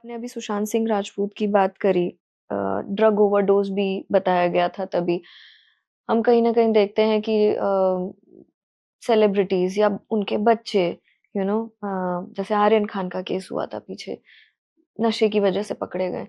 आपने अभी सुशांत सिंह राजपूत की बात करी, ड्रग ओवरडोज भी बताया गया था तभी। हम कहीं न कहीं देखते हैं कि सेलिब्रिटीज़ या उनके बच्चे जैसे आर्यन खान का केस हुआ था पीछे, नशे की वजह से पकड़े गए।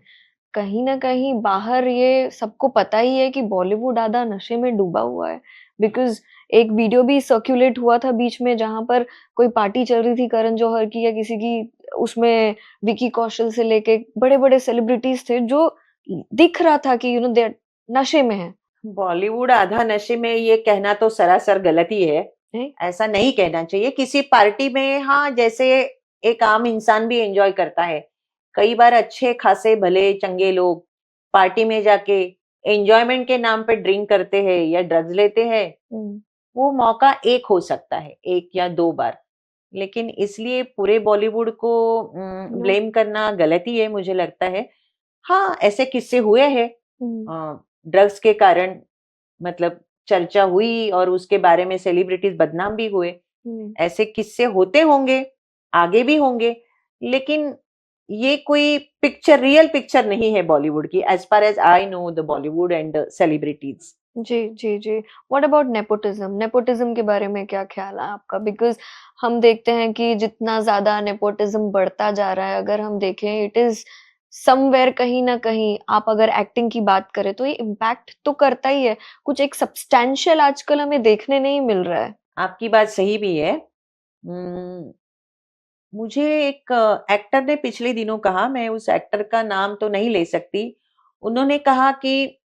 कहीं न कहीं बाहर ये सबको पता ही है कि बॉलीवुड आधा नशे में डूबा हुआ है। बिकॉज़ एक वीडियो भी सर्कुलेट हुआ था बीच में जहाँ पर कोई पार्टी चल रही थी करण जौहर की या किसी की, उसमें विकी कौशल से लेके बड़े-बड़े सेलिब्रिटीज़ थे जो दिख रहा था कि दे आर नशे में हैं। बॉलीवुड आधा नशे में ये कहना तो सरासर गलत ही है। हैं? ऐसा नहीं कहना चाहिए। किसी पार्टी में हाँ, जैसे एक आम इंसान भी एंजॉय करता है। कई बार अच्छे खासे भले चंगे लोग पार्टी में जाके एंजॉयमेंट के नाम पे ड्रिंक करते हैं या ड्रग्स लेते हैं। हुँ, वो मौका एक हो सकता है, एक या दो बार। लेकिन इसलिए पूरे बॉलीवुड को नो। ब्लेम करना गलत ही है, मुझे लगता है। हाँ, ऐसे किस्से हुए हैं हुँ, ड्रग्स के कारण, मतलब चर्चा हुई और उसके बारे में सेलिब्रिटीज बदनाम भी हुए। हुँ। ऐसे किस्से होते होंगे, आगे भी होंगे, लेकिन ये कोई पिक्चर, रियल पिक्चर नहीं है बॉलीवुड की, as far as I know the Bollywood and celebrities. जी, जी, जी। What about nepotism? नेपोटिज़्म के बारे में क्या ख़्याल है आपका? बिकॉज़ हम देखते हैं कि जितना ज़्यादा नेपोटिज़्म बढ़ता जा रहा है, अगर हम देखें इट इज़ समव्हेयर कहीं न कहीं, आप अगर एक्टिंग की बात करें तो ये इम्पैक्ट तो करता ही है। कुछ एक सब्सटैंशियल आजकल हमें देखने नहीं मिल रहा है। आपकी बात सही भी है। उम, मुझे एक एक्टर ने पिछले दिनों कहा, मैं उस एक्टर का नाम तो नहीं ले सकती। उन्होंने कहा कि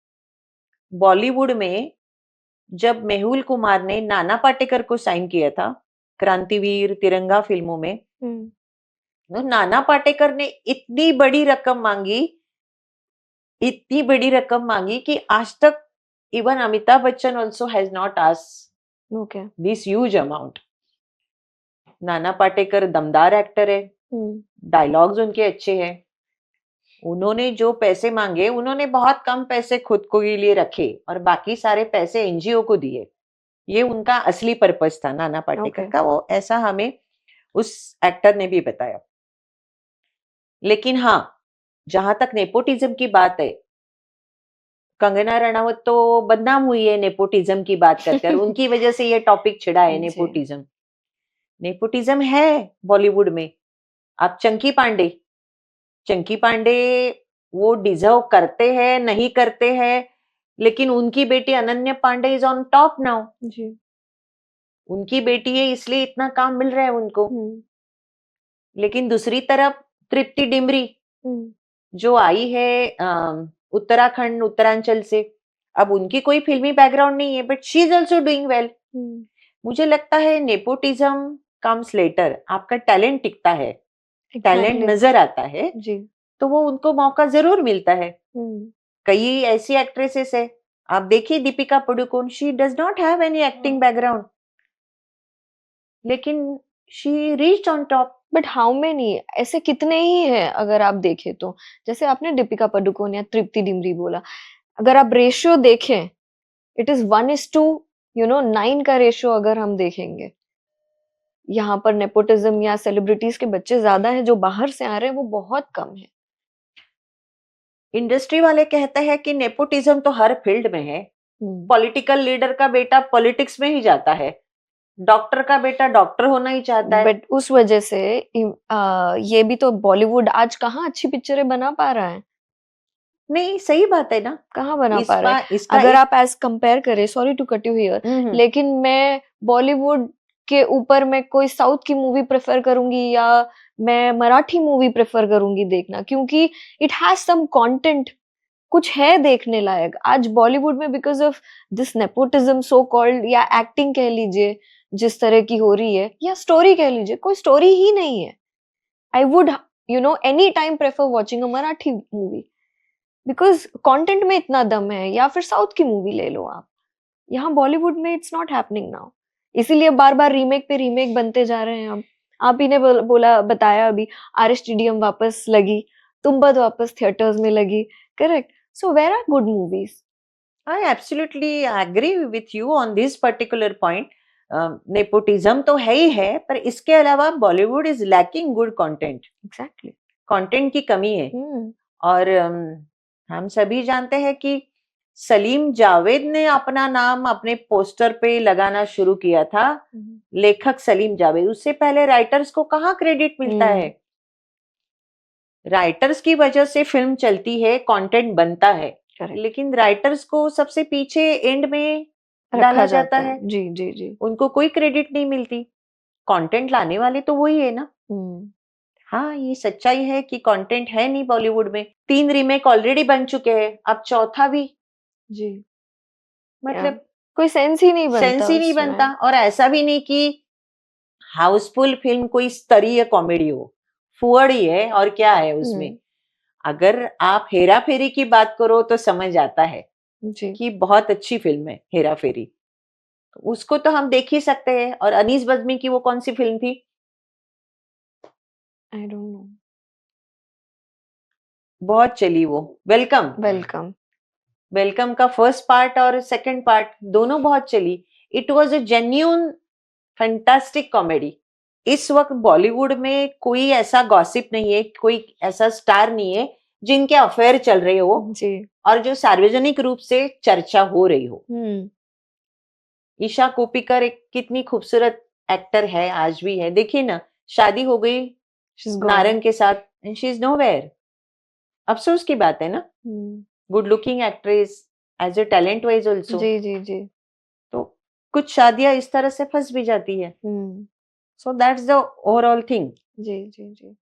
बॉलीवुड में जब मेहुल कुमार ने नाना पाटेकर को साइन किया था, क्रांतिवीर, तिरंगा फ़िल्मों में, हुँ, तो नाना पाटेकर ने इतनी बड़ी रकम माँगी कि आज तक even Amitabh Bachchan also has not asked okay. This huge amount. Nana Patekar दमदार एक्टर है, हुँ, डायलॉग्स उनके अच्छे हैं। उन्होंने जो पैसे माँगे, उन्होंने बहुत कम पैसे खुद को के लिए रखे और बाकी सारे पैसे एनजीओ को दिए। ये उनका असली पर्पस था नाना पाटेकर ओके। का, वो ऐसा हमें उस एक्टर ने भी बताया। लेकिन हाँ, जहां तक नेपोटिज्म की बात है, कंगना रनावत तो बदनाम हुई है नेपोटिज्म की बात करते, और उनकी वजह से ये टॉपिक छिड़ा है जी। नेपोटिज्म। नेपोटिज्म है बॉलीवुड में। आप चंकी पांडे वो डिजर्व करते हैं नहीं करते हैं, लेकिन उनकी बेटी Ananya Pandey is on top now. जी। उनकी बेटी है इसलिए इतना काम मिल रहा है उनको। हुँ, लेकिन दूसरी तरफ तृप्ति डिमरी हुँ, जो आई है उत्तराखंड उत्तरांचल से, अब उनकी कोई फिल्मी बैकग्राउंड नहीं है, but she is also doing well. हुँ। मुझे लगता है नेपोटिज्म कम्स लेटर, आपका टैलेंट टिकता है, टैलेंट एग्ज़ैक्टली। नजर आता है, जी। तो वो उनको मौका जरूर मिलता है। हुँ। कई ऐसी एक्ट्रेसेस है, आप देखिए Deepika Padukone, she does not have any acting background, लेकिन she reached on top. But how many, ऐसे कितने ही हैं अगर आप देखें तो। जैसे आपने दीपिका पादुकोण या तृप्ति डिमरी बोला, अगर आप रेशियो देखें, इट इज 1:2, 9 का रेशियो अगर हम देखेंगे, यहाँ पर नेपोटिज्म या सेलिब्रिटीज के बच्चे ज्यादा हैं, जो बाहर से आ रहे हैं वो बहुत कम है। इंडस्ट्री वाले कहते हैं कि नेपोटिज्म तो हर फील्ड में है। हम्म। पॉलिटिकल लीडर का बेटा पॉलिटिक्स में ही जाता है, डॉक्टर का बेटा डॉक्टर होना ही चाहता है। बट उस वजह से ये भी तो बॉलीवुड आज कहाँ अच्छी पिक्चरें बना पा रहा है, नहीं, सही बात है ना। कहाँ बना पा इस रहा है। बार इसका अगर एक आप एज कंपेयर करें, sorry to cut you here, हम्म लेकिन मैं बॉलीवुड के ऊपर मैं कोई साउथ की मूवी प्रेफर करूंगी या मैं मराठी मूवी प्रेफर करूंगी देखना, क्योंकि इट हैज सम कंटेंट, कुछ है देखने लायक आज बॉलीवुड में। Because of this nepotism so called, या एक्टिंग कह लीजिए जिस तरह की हो रही है, या स्टोरी कह लीजिए, कोई स्टोरी ही नहीं है। I would any time prefer watching a Marathi movie, because content में इतना दम है। या फिर साउथ की मूवी ले लो आप, यहाँ बॉलीवुड में इट्स नॉट हैपनिंग नाउ। इसीलिए बार बार रीमेक पे रीमेक बनते जा रहे हैं। अब आप ही ने बोला बताया अभी, आर स्टेडियम वापस लगी, तुम्बद वापस थिएटर्स में लगी, correct. So where are good movies? I absolutely agree with you on this particular point. Nepotism तो है ही है, पर इसके अलावा Bollywood is lacking good content. Exactly. Content की कमी है। हम्म और हम सभी जानते हैं कि सलीम जावेद ने अपना नाम अपने पोस्टर पे लगाना शुरू किया था, लेखक सलीम जावेद। उससे पहले राइटर्स को कहाँ क्रेडिट मिलता है? राइटर्स की वजह से फिल्म चलती है, कंटेंट बनता है, करेक्ट लेकिन राइटर्स को सबसे पीछे एंड में डाला रखा जाता जाता है, है। जी जी जी। उनको कोई क्रेडिट नहीं मिलती। कंटेंट लाने वाले तो वही है ना। हम्म हाँ, ये सच्चाई है कि कंटेंट है नहीं बॉलीवुड में। 3 रीमेक ऑलरेडी बन चुके हैं, अब चौथा भी। जी। या, मतलब कोई सेंस ही नहीं बनता सेंस ही नहीं उसमें। बनता। और ऐसा भी नहीं कि हाउसफुल फिल्म कोई स्तरीय कॉमेडी हो, फुअड़ ही है और क्या है उसमें। हम्म अगर आप हेरा फेरी की बात करो तो समझ आता है जी। कि बहुत अच्छी फिल्म है हेरा फेरी, तो उसको तो हम देख ही सकते हैं। और अनीस बज्मी की वो कौन सी फिल्म थी? I don't know. बहुत चली वो, वेलकम। वेलकम। वेलकम का फर्स्ट पार्ट और सेकंड पार्ट दोनों बहुत चली। It was a genuine fantastic comedy. इस वक्त बॉलीवुड में कोई ऐसा गॉसिप नहीं है, कोई ऐसा स्टार नहीं है जिनके अफेयर चल रहे हो जी। और जो सार्वजनिक रूप से चर्चा हो रही हो। ईशा कोप्पिकर एक कितनी खूबसूरत एक्टर है, आज भी है। देखिए ना, शादी हो गई शी इज गॉन। नारंग के साथ एंड शी इज नोवेयर। अफसोस की बात है ना। Good looking actress, as a talent wise also. जी जी जी। तो कुछ शादियां इस तरह से फंस भी जाती है। हम्म so that's the overall thing. जी जी जी।